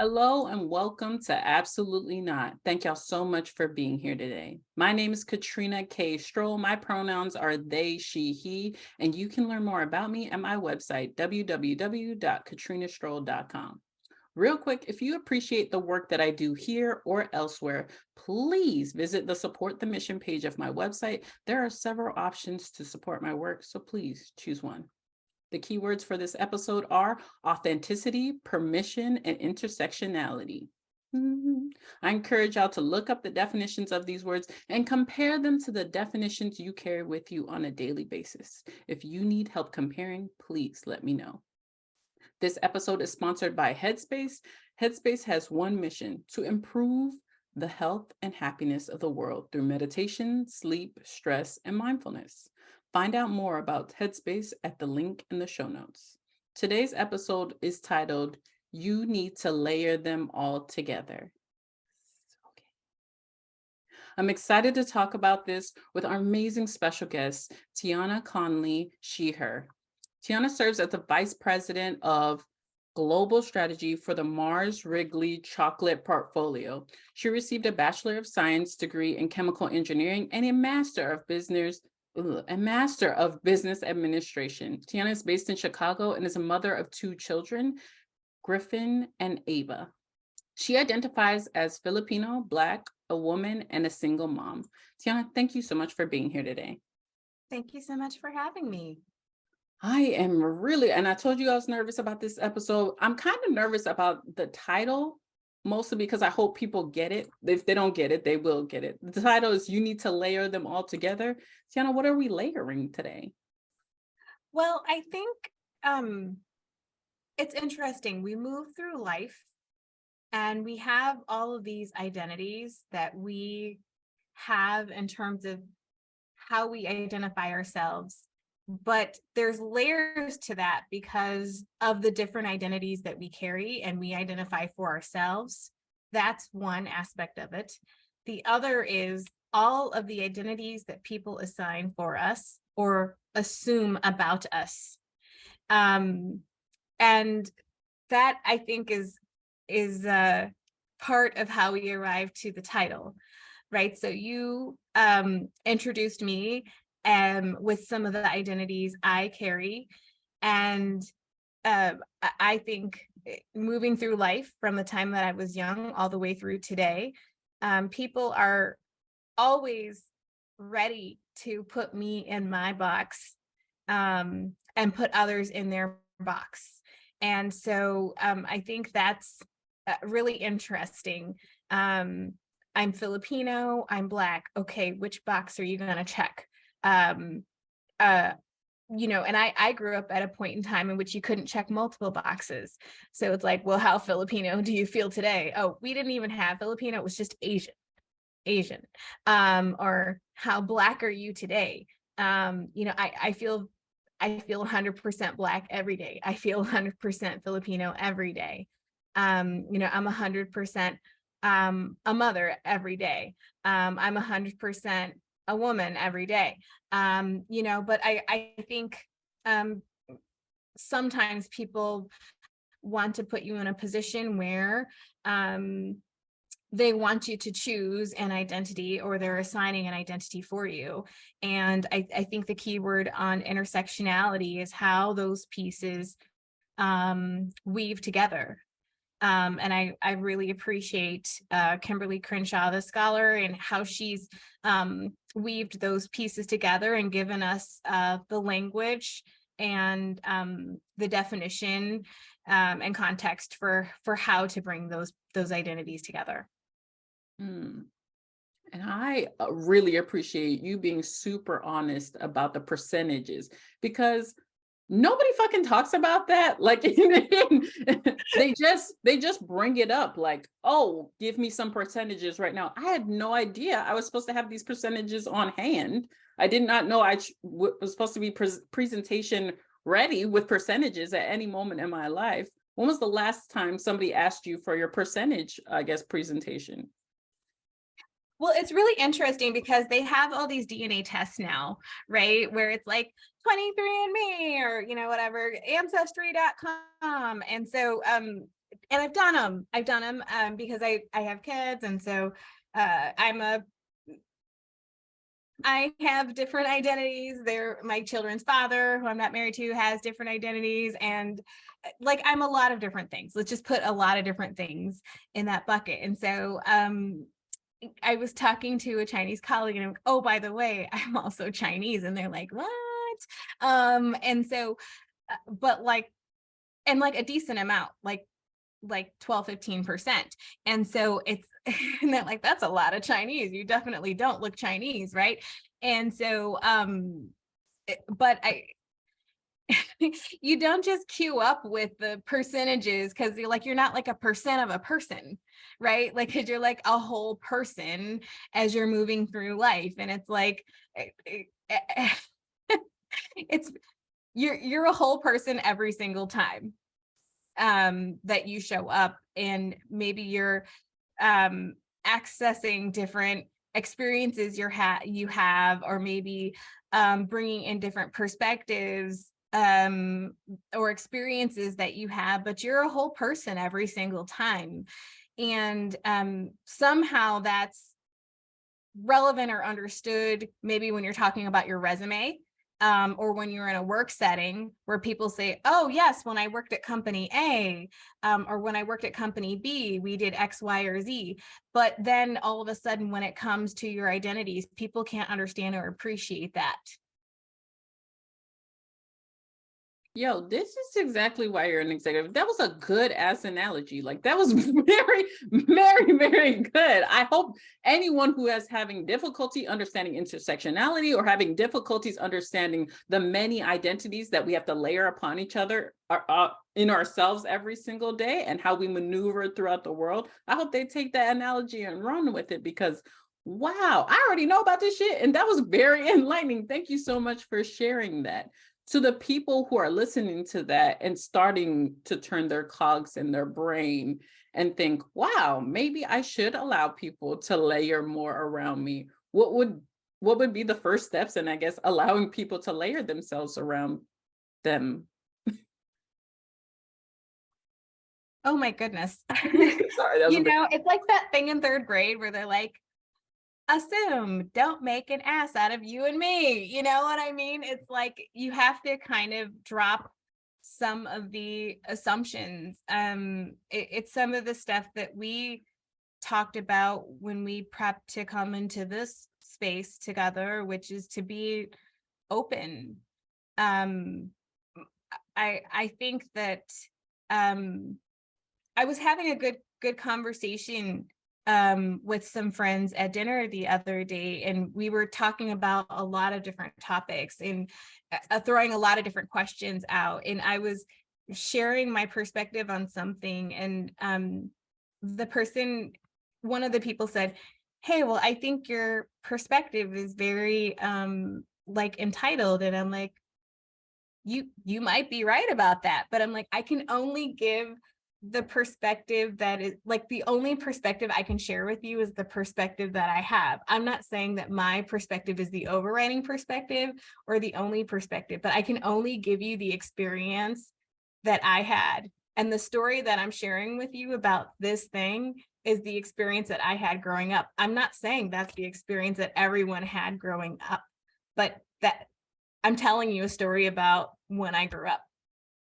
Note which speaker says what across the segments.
Speaker 1: Hello and welcome to Absolutely Not. Thank y'all so much for being here today. My name is Katrina K. Stroll. My pronouns are they, she, he, and you can learn more about me at my website, www.katrinastroll.com. Real quick, if you appreciate the work that I do here or elsewhere, please visit the Support the Mission page of my website. There are several options to support my work, so please choose one. The keywords for this episode are authenticity, permission, and intersectionality. I encourage y'all to look up the definitions of these words and compare them to the definitions you carry with you on a daily basis. If you need help comparing, please let me know. This episode is sponsored by Headspace. Headspace has one mission: to improve the health and happiness of the world through meditation, sleep, stress, and mindfulness. Find out more about Headspace at the link in the show notes. Today's episode is titled, You Need to Layer Them All Together. Okay. I'm excited to talk about this with our amazing special guest, Tiana Conley, she, her. Tiana serves as the Vice President of Global Strategy for the Mars Wrigley Chocolate Portfolio. She received a Bachelor of Science degree in Chemical Engineering and a Master of Business Administration. Tiana is based in Chicago and is a mother of two children, Griffin and Ava. She identifies as Filipino, Black, a woman, and a single mom. Tiana, thank you so much for being here today.
Speaker 2: Thank you so much for having me.
Speaker 1: I am really, and I told you I was nervous about this episode. I'm kind of nervous about the title, mostly because I hope people get it. If they don't get it, they will get it. The title is You Need to Layer Them All Together. Tiana, what are we layering today?
Speaker 2: Well, I think it's interesting. We move through life and we have all of these identities that we have in terms of how we identify ourselves. But there's layers to that because of the different identities that we carry and we identify for ourselves. That's one aspect of it. The other is all of the identities that people assign for us or assume about us. And that, I think, is part of how we arrive to the title, right? So you introduced me with some of the identities I carry. And I think moving through life from the time that I was young all the way through today, people are always ready to put me in my box and put others in their box. And so I think that's really interesting. I'm Filipino, I'm Black. Okay, which box are you going to check? And I grew up at a point in time in which you couldn't check multiple boxes. So it's like, well, how Filipino do you feel today? Oh, we didn't even have Filipino. It was just Asian. Or how Black are you today? I feel 100% Black every day. I feel 100% Filipino every day. I'm 100% a mother every day. I'm 100% a woman every day. But I think sometimes people want to put you in a position where they want you to choose an identity or they're assigning an identity for you. And I think the key word on intersectionality is how those pieces weave together. And I really appreciate Kimberly Crenshaw, the scholar, and how she's weaved those pieces together and given us the language and the definition and context for how to bring those identities together.
Speaker 1: And I really appreciate you being super honest about the percentages, because nobody fucking talks about that. Like they just bring it up like, oh, give me some percentages right now. I had no idea I was supposed to have these percentages on hand. I did not know I was supposed to be presentation ready with percentages at any moment in my life. When was the last time somebody asked you for your percentage, I guess, presentation?
Speaker 2: Well, it's really interesting because they have all these DNA tests now, right? Where it's like 23andMe or, whatever, ancestry.com. And so and I've done them because I have kids, and so I have different identities. They're my children's father, who I'm not married to, has different identities, and like I'm a lot of different things. Let's just put a lot of different things in that bucket. And so I was talking to a Chinese colleague, and I'm like, oh, by the way, I'm also Chinese, and they're like, what? And so, but like, and like a decent amount, like 12-15%. And so it's and they're like, that's a lot of Chinese. You definitely don't look Chinese, right? And so but you don't just queue up with the percentages because you're not like a percent of a person, right? Like, because you're like a whole person as you're moving through life. And it's like it's you're a whole person every single time that you show up, and maybe you're accessing different experiences you have, or maybe bringing in different perspectives or experiences that you have, but you're a whole person every single time. And somehow that's relevant or understood maybe when you're talking about your resume, or when you're in a work setting where people say, oh yes, when I worked at company A, or when I worked at company B, we did X, Y, or Z. But then all of a sudden, when it comes to your identities, people can't understand or appreciate that.
Speaker 1: Yo, this is exactly why you're an executive. That was a good ass analogy. Like that was very, very, very good. I hope anyone who is having difficulty understanding intersectionality or having difficulties understanding the many identities that we have to layer upon each other in ourselves every single day and how we maneuver throughout the world, I hope they take that analogy and run with it, because wow, I already know about this shit. And that was very enlightening. Thank you so much for sharing that. To the people who are listening to that and starting to turn their cogs in their brain and think, wow, maybe I should allow people to layer more around me. What would be the first steps in, I guess, allowing people to layer themselves around them?
Speaker 2: Oh my goodness.
Speaker 1: Sorry, that was a bit.
Speaker 2: It's like that thing in third grade where they're like, assume, don't make an ass out of you and me. You know what I mean? It's like you have to kind of drop some of the assumptions. It's some of the stuff that we talked about when we prepped to come into this space together, which is to be open. I think that I was having a good conversation with some friends at dinner the other day, and we were talking about a lot of different topics and throwing a lot of different questions out. And I was sharing my perspective on something, and one of the people said, "Hey, well, I think your perspective is very like entitled," and I'm like, "You might be right about that," but I'm like, I can only give the perspective that is like the only perspective I can share with you is the perspective that I have. I'm not saying that my perspective is the overriding perspective or the only perspective, but I can only give you the experience that I had. And the story that I'm sharing with you about this thing is the experience that I had growing up. I'm not saying that's the experience that everyone had growing up, but that I'm telling you a story about when I grew up.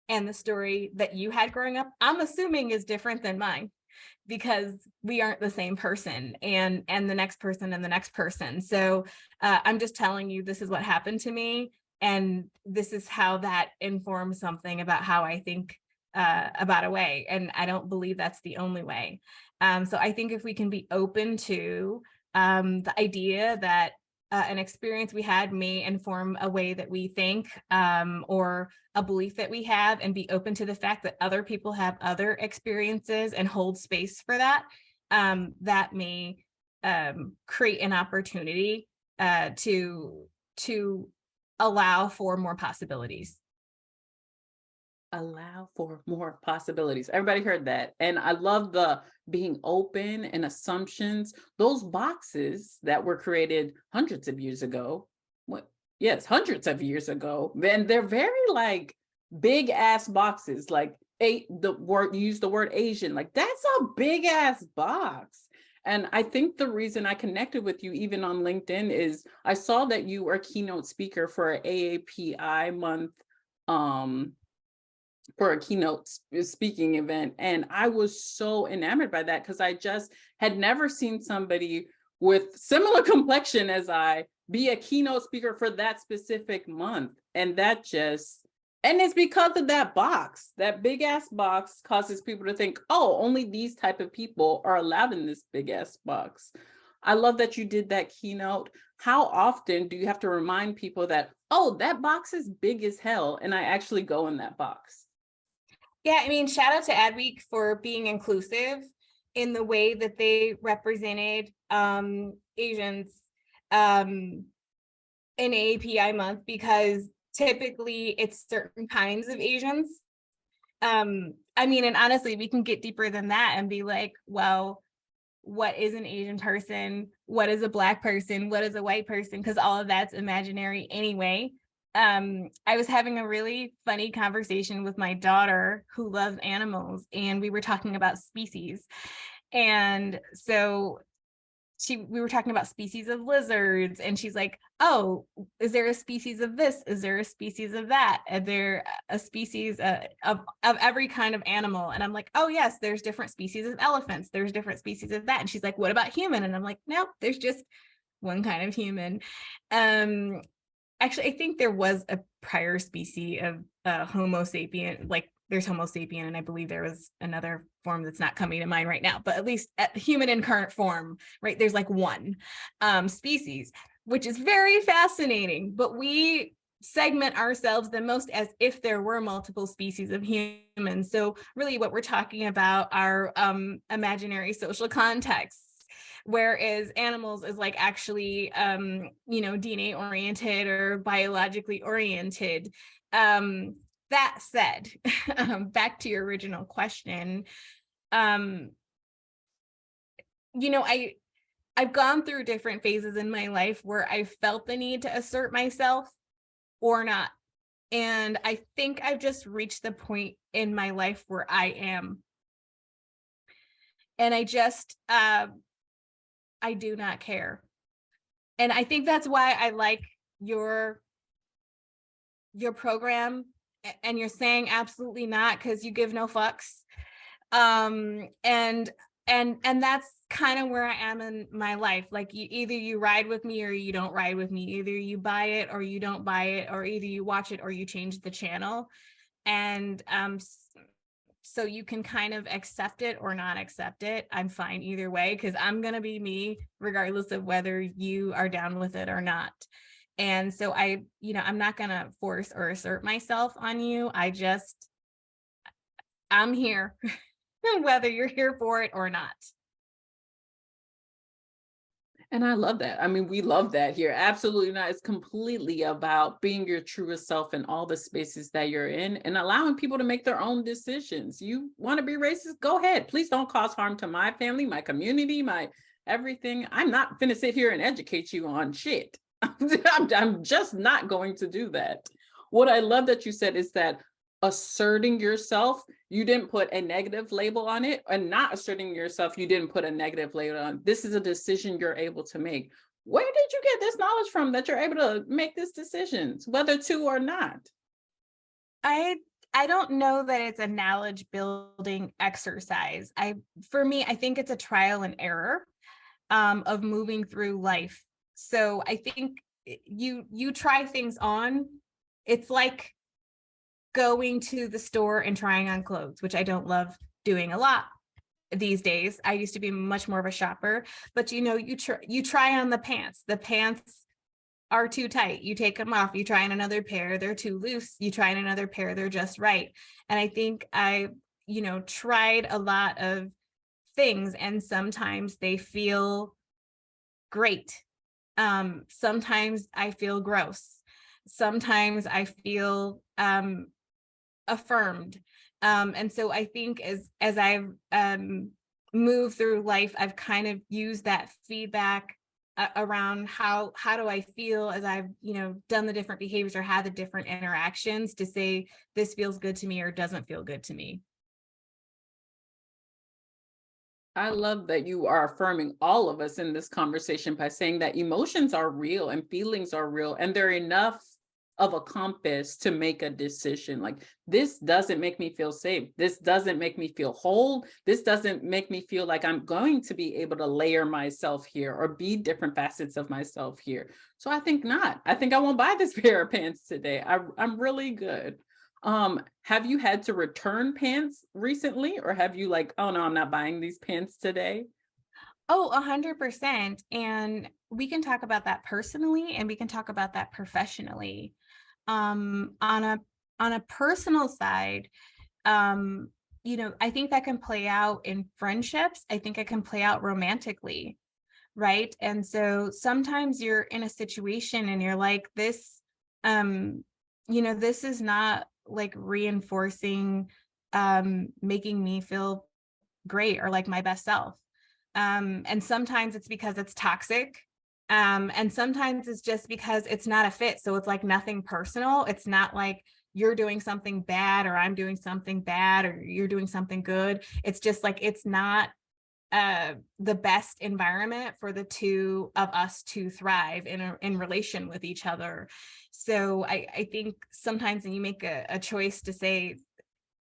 Speaker 2: And the story that you had growing up, I'm assuming is different than mine, because we aren't the same person, and the next person and the next person. So I'm just telling you, this is what happened to me, and this is how that informs something about how I think about a way. And I don't believe that's the only way. So I think if we can be open to the idea that an experience we had may inform a way that we think, or a belief that we have, and be open to the fact that other people have other experiences and hold space for that, that may create an opportunity to allow for more possibilities.
Speaker 1: Allow for more possibilities. Everybody heard that. And I love the being open and assumptions. Those boxes that were created hundreds of years ago. What? Yes, hundreds of years ago. And they're very like big ass boxes. Like use the word Asian. Like, that's a big ass box. And I think the reason I connected with you even on LinkedIn is I saw that you were a keynote speaker for an AAPI month, um, for a speaking event. And I was so enamored by that because I just had never seen somebody with similar complexion as I be a keynote speaker for that specific month. And and it's because of that box. That big ass box causes people to think, oh, only these type of people are allowed in this big ass box. I love that you did that keynote. How often do you have to remind people that, oh, that box is big as hell, and I actually go in that box?
Speaker 2: Yeah, I mean, shout out to Adweek for being inclusive in the way that they represented Asians in AAPI month, because typically it's certain kinds of Asians. I mean, and honestly, we can get deeper than that and be like, well, what is an Asian person? What is a Black person? What is a white person? Because all of that's imaginary anyway. I was having a really funny conversation with my daughter who loves animals, and we were talking about species. And so we were talking about species of lizards, and she's like, oh, is there a species of this? Is there a species of that? Is there a species of every kind of animal? And I'm like, oh yes, there's different species of elephants, there's different species of that. And she's like, what about human? And I'm like, no, there's just one kind of human. Actually, I think there was a prior species of Homo sapien, like there's Homo sapien, and I believe there was another form that's not coming to mind right now, but at least at human in current form, right? There's like one species, which is very fascinating, but we segment ourselves the most as if there were multiple species of humans. So really what we're talking about are imaginary social contexts, whereas animals is like actually DNA oriented or biologically oriented. That said, back to your original question, I've gone through different phases in my life where I felt the need to assert myself or not. And I think I've just reached the point in my life where I am. And I do not care. And I think that's why I like your program, and you're saying absolutely not because you give no fucks. And that's kind of where I am in my life. Like either you ride with me or you don't ride with me. Either you buy it or you don't buy it, or either you watch it or you change the channel. And so you can kind of accept it or not accept it. I'm fine either way, because I'm going to be me regardless of whether you are down with it or not. And so I'm not going to force or assert myself on you. I'm here, whether you're here for it or not.
Speaker 1: And I love that. I mean, we love that here. Absolutely not. It's completely about being your truest self in all the spaces that you're in and allowing people to make their own decisions. You want to be racist? Go ahead. Please don't cause harm to my family, my community, my everything. I'm not going to sit here and educate you on shit. I'm just not going to do that. What I love that you said is that asserting yourself, you didn't put a negative label on it, and not asserting yourself, you didn't put a negative label on. This is a decision you're able to make. Where did you get this knowledge from that you're able to make these decisions, whether to or not?
Speaker 2: I don't know that it's a knowledge building exercise. For me, I think it's a trial and error of moving through life. So I think you try things on. It's like going to the store and trying on clothes, which I don't love doing a lot these days. I used to be much more of a shopper, but you try on the pants. The pants are too tight. You take them off. You try on another pair. They're too loose. You try on another pair. They're just right. And I think I tried a lot of things, and sometimes they feel great. Sometimes I feel gross. Sometimes I feel affirmed. And so I think as I've moved through life, I've kind of used that feedback around how do I feel as I've, done the different behaviors or had the different interactions to say this feels good to me or doesn't feel good to me.
Speaker 1: I love that you are affirming all of us in this conversation by saying that emotions are real and feelings are real, and they're enough of a compass to make a decision. Like, this doesn't make me feel safe. This doesn't make me feel whole. This doesn't make me feel like I'm going to be able to layer myself here or be different facets of myself here. So I think not. I think I won't buy this pair of pants today. I'm really good. Have you had to return pants recently, or have you like, oh no, I'm not buying these pants today?
Speaker 2: Oh, 100%. And we can talk about that personally and we can talk about that professionally. On a personal side, I think that can play out in friendships. I think it can play out romantically, right? And so sometimes you're in a situation and you're like, um, this is not like reinforcing, making me feel great or like my best self. And sometimes it's because it's toxic. And sometimes it's just because it's not a fit. So it's like nothing personal. It's not like you're doing something bad or I'm doing something bad or you're doing something good. It's just like it's not the best environment for the two of us to thrive in relation with each other. So I think sometimes when you make a choice to say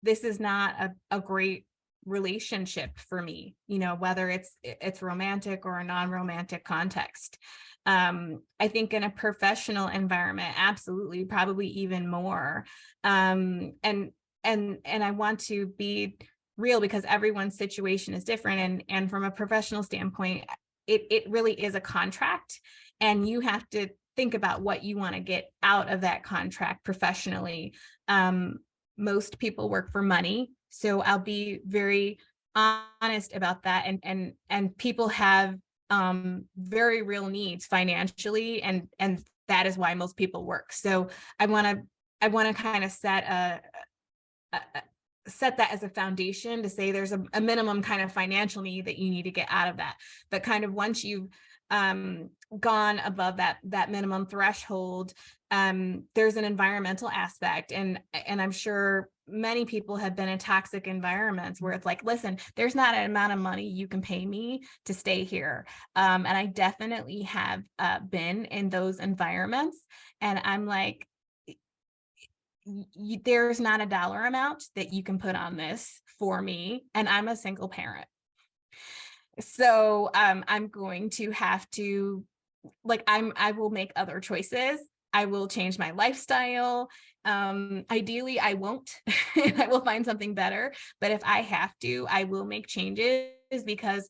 Speaker 2: this is not a great relationship for me, whether it's romantic or a non-romantic context. I think in a professional environment, absolutely, probably even more. And I want to be real because everyone's situation is different. And from a professional standpoint, it really is a contract, and you have to think about what you want to get out of that contract professionally. Most people work for money, so I'll be very honest about that. And people have very real needs financially, and that is why most people work. So I want to kind of set that as a foundation to say there's a minimum kind of financial need that you need to get out of that. But kind of once you've gone above that minimum threshold, there's an environmental aspect, and I'm sure many people have been in toxic environments where it's like, listen, there's not an amount of money you can pay me to stay here. And I definitely have been in those environments, and I'm like, there's not a dollar amount that you can put on this for me, and I'm a single parent. So I'm going to have to, like, I will make other choices. I will change my lifestyle. Ideally, I won't. I will find something better. But if I have to, I will make changes because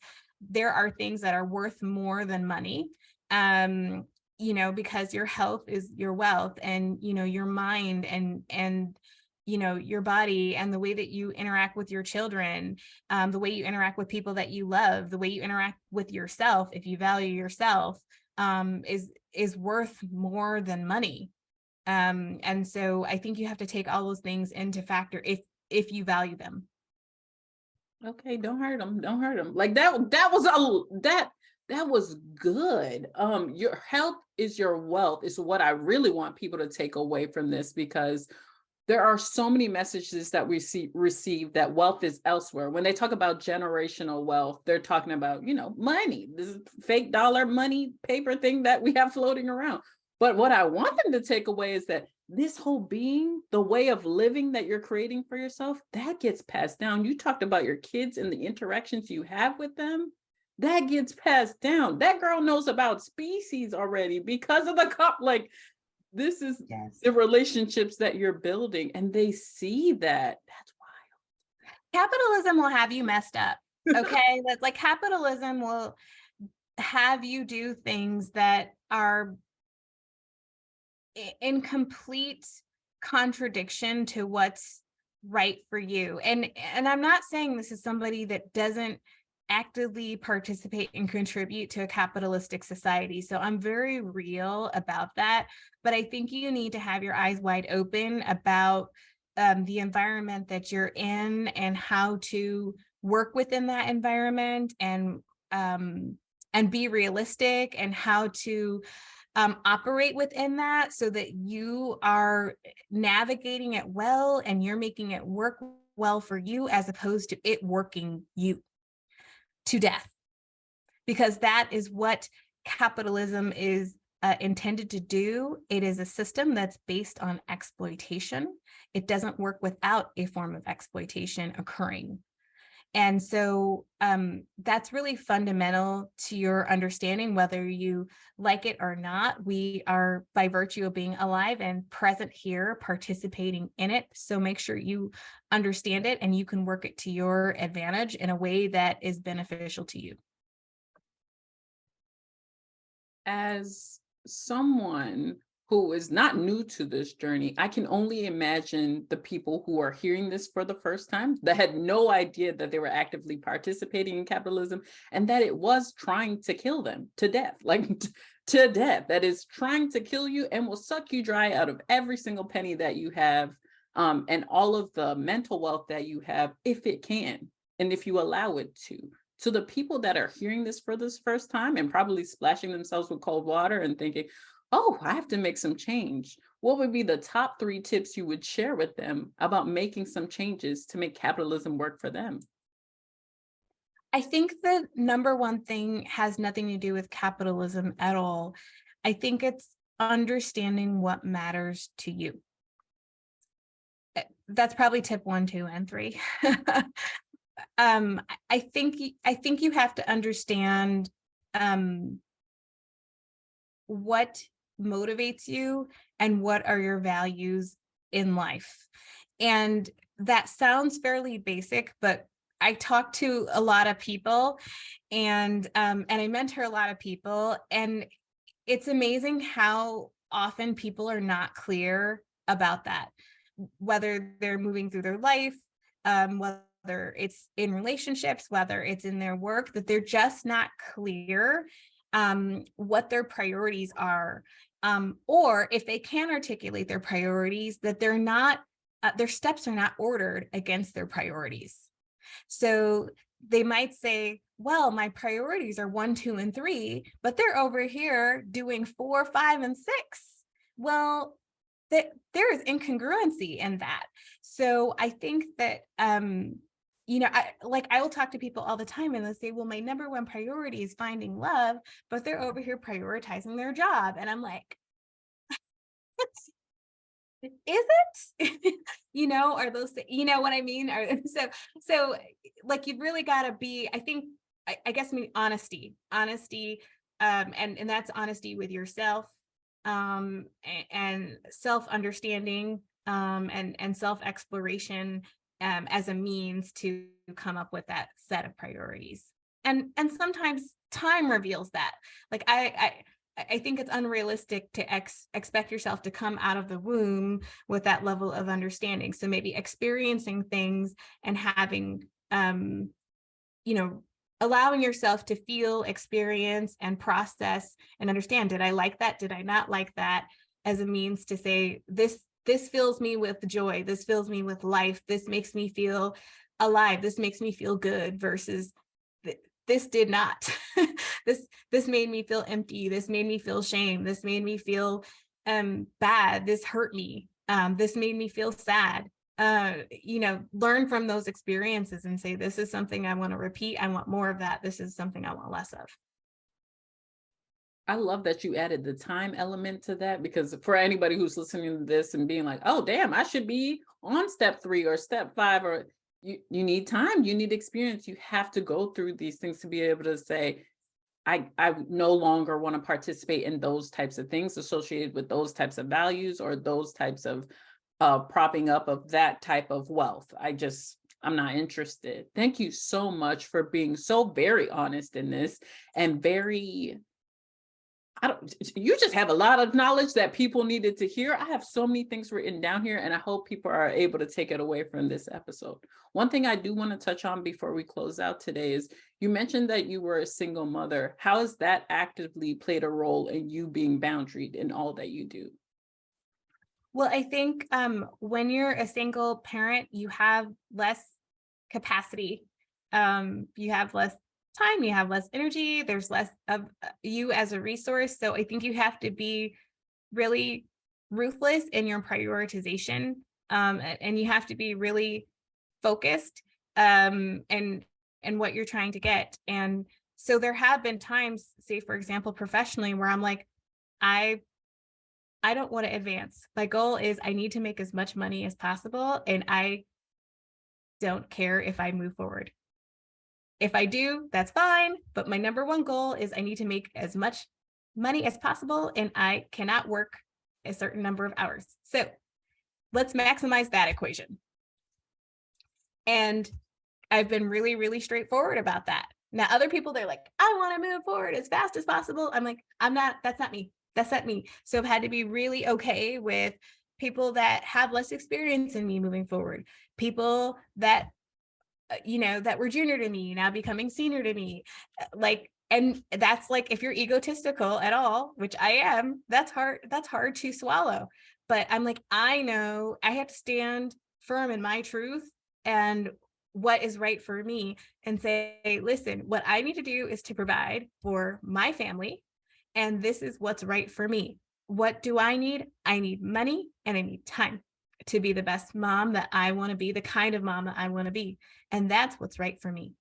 Speaker 2: there are things that are worth more than money. Because your health is your wealth, and your mind and your body, and the way that you interact with your children, the way you interact with people that you love, the way you interact with yourself, if you value yourself, is worth more than money. And so I think you have to take all those things into factor if you value them.
Speaker 1: Okay, don't hurt them. Don't hurt them. Like that was good. Your health is your wealth is what I really want people to take away from this, because there are so many messages that we receive that wealth is elsewhere. When they talk about generational wealth, they're talking about, money, this fake dollar money paper thing that we have floating around. But what I want them to take away is that this whole being, the way of living that you're creating for yourself, that gets passed down. You talked about your kids and the interactions you have with them. That gets passed down. That girl knows about species already because of the cup. Like, this is
Speaker 2: Yes.
Speaker 1: the relationships that you're building, and they see that. That's
Speaker 2: Capitalism will have you messed up. Okay. That's like capitalism will have you do things that are in complete contradiction to what's right for you. And I'm not saying this is somebody that doesn't actively participate and contribute to a capitalistic society. So I'm very real about that. But I think you need to have your eyes wide open about the environment that you're in and how to work within that environment, and and be realistic, and how to operate within that so that you are navigating it well and you're making it work well for you, as opposed to it working you to death. Because that is what capitalism is intended to do. It is a system that's based on exploitation. It doesn't work without a form of exploitation occurring. And so that's really fundamental to your understanding, whether you like it or not. We are, by virtue of being alive and present here, participating in it. So make sure you understand it and you can work it to your advantage in a way that is beneficial to you.
Speaker 1: As someone who is not new to this journey, I can only imagine the people who are hearing this for the first time that had no idea that they were actively participating in capitalism and that it was trying to kill them to death, like to death, that is trying to kill you and will suck you dry out of every single penny that you have, and all of the mental wealth that you have, if it can, and if you allow it to. To the people that are hearing this for this first time and probably splashing themselves with cold water and thinking, oh, I have to make some change, what would be the top 3 tips you would share with them about making some changes to make capitalism work for them?
Speaker 2: I think the number one thing has nothing to do with capitalism at all. I think it's understanding what matters to you. That's probably tip 1, 2, and 3. I think you have to understand what motivates you and what are your values in life. And that sounds fairly basic, but I talk to a lot of people, and I mentor a lot of people, and it's amazing how often people are not clear about that, whether they're moving through their life, whether it's in relationships, whether it's in their work, that they're just not clear what their priorities are. Or if they can articulate their priorities, that they're not, their steps are not ordered against their priorities. So they might say, well, my priorities are 1, 2, and 3, but they're over here doing 4, 5, and 6. Well, there is incongruency in that. So I think that, I will talk to people all the time and they'll say, well, my number 1 priority is finding love, but they're over here prioritizing their job. And I'm like, is it? Are those, what I mean? So like, you've really got to be, I think, I guess, honesty, and that's honesty with yourself, and self-understanding, and self-exploration, as a means to come up with that set of priorities. And sometimes time reveals that. Like I think it's unrealistic to expect yourself to come out of the womb with that level of understanding. So maybe experiencing things and having, allowing yourself to feel, experience, and process and understand, did I like that? Did I not like that? As a means to say, this fills me with joy. This fills me with life. This makes me feel alive. This makes me feel good, versus this did not. This made me feel empty. This made me feel shame. This made me feel bad. This hurt me. This made me feel sad. Learn from those experiences and say, this is something I want to repeat. I want more of that. This is something I want less of.
Speaker 1: I love that you added the time element to that, because for anybody who's listening to this and being like, oh, damn, I should be on step 3 or step 5, or you need time, you need experience. You have to go through these things to be able to say, I no longer want to participate in those types of things associated with those types of values or those types of propping up of that type of wealth. I'm not interested. Thank you so much for being so very honest in this, and very, you just have a lot of knowledge that people needed to hear. I have so many things written down here, and I hope people are able to take it away from this episode. One thing I do want to touch on before we close out today is, you mentioned that you were a single mother. How has that actively played a role in you being boundaried in all that you do?
Speaker 2: Well, I think when you're a single parent, you have less capacity. You have less time, you have less energy, there's less of you as a resource. So I think you have to be really ruthless in your prioritization, and you have to be really focused, and what you're trying to get. And so there have been times, say for example, professionally, where I'm like, I I don't want to advance. My goal is I need to make as much money as possible, and I don't care if I move forward. If I do, that's fine. But my number one goal is I need to make as much money as possible, and I cannot work a certain number of hours. So let's maximize that equation. And I've been really, really straightforward about that. Now, other people, they're like, I want to move forward as fast as possible. I'm like, I'm not, that's not me. That's not me. So I've had to be really okay with people that have less experience than me moving forward, people that, that were junior to me now becoming senior to me. Like, and that's like, if you're egotistical at all, which I am, that's hard to swallow. But I'm like, I know I have to stand firm in my truth and what is right for me, and say, listen, what I need to do is to provide for my family, and this is what's right for me. What do I need? I need money and I need time to be the best mom that I want to be, the kind of mom that I want to be. And that's what's right for me.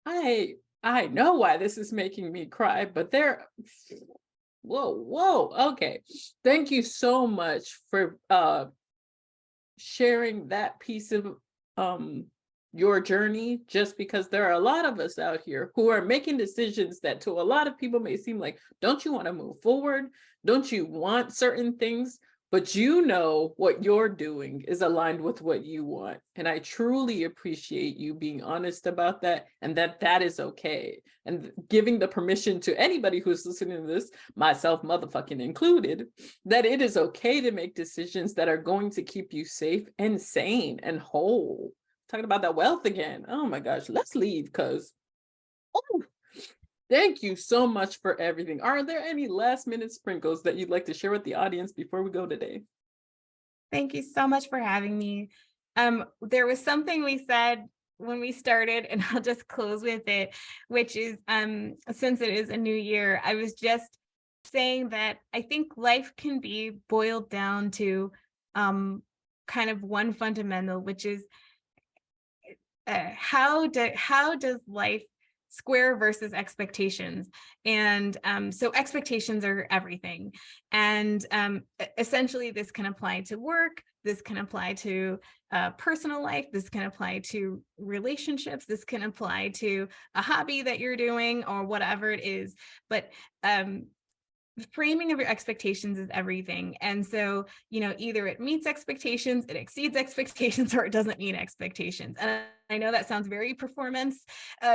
Speaker 1: I know why this is making me cry, but whoa, okay. Thank you so much for sharing that piece of your journey, just because there are a lot of us out here who are making decisions that to a lot of people may seem like, don't you want to move forward? Don't you want certain things? But you know what you're doing is aligned with what you want. And I truly appreciate you being honest about that, and that is okay. And giving the permission to anybody who's listening to this, myself motherfucking included, that it is okay to make decisions that are going to keep you safe and sane and whole. Talking about that wealth again. Oh my gosh, let's leave, because thank you so much for everything. Are there any last minute sprinkles that you'd like to share with the audience before we go today?
Speaker 2: Thank you so much for having me. There was something we said when we started, and I'll just close with it, which is, since it is a new year, I was just saying that I think life can be boiled down to kind of one fundamental, which is how does life square versus expectations. And so expectations are everything. And essentially this can apply to work, this can apply to personal life, this can apply to relationships, this can apply to a hobby that you're doing or whatever it is. But framing of your expectations is everything. And so, either it meets expectations, it exceeds expectations, or it doesn't meet expectations. And I know that sounds very performance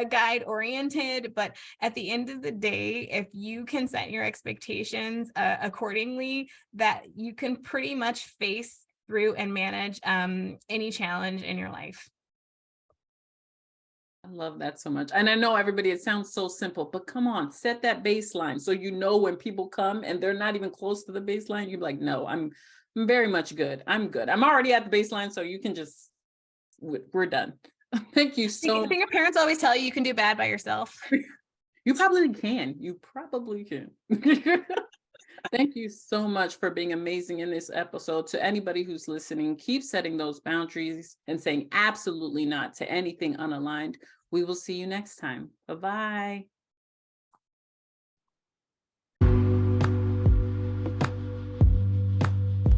Speaker 2: guide oriented, but at the end of the day, if you can set your expectations accordingly, that you can pretty much face through and manage any challenge in your life.
Speaker 1: I love that so much. And I know everybody, it sounds so simple, but come on, set that baseline. So when people come and they're not even close to the baseline, you're like, no, I'm very much good. I'm good. I'm already at the baseline. So you can just, we're done. Thank you so much.
Speaker 2: I think your parents always tell you can do bad by yourself.
Speaker 1: You probably can. You probably can. Thank you so much for being amazing in this episode. To anybody who's listening, keep setting those boundaries and saying absolutely not to anything unaligned. We will see you next time. Bye-bye.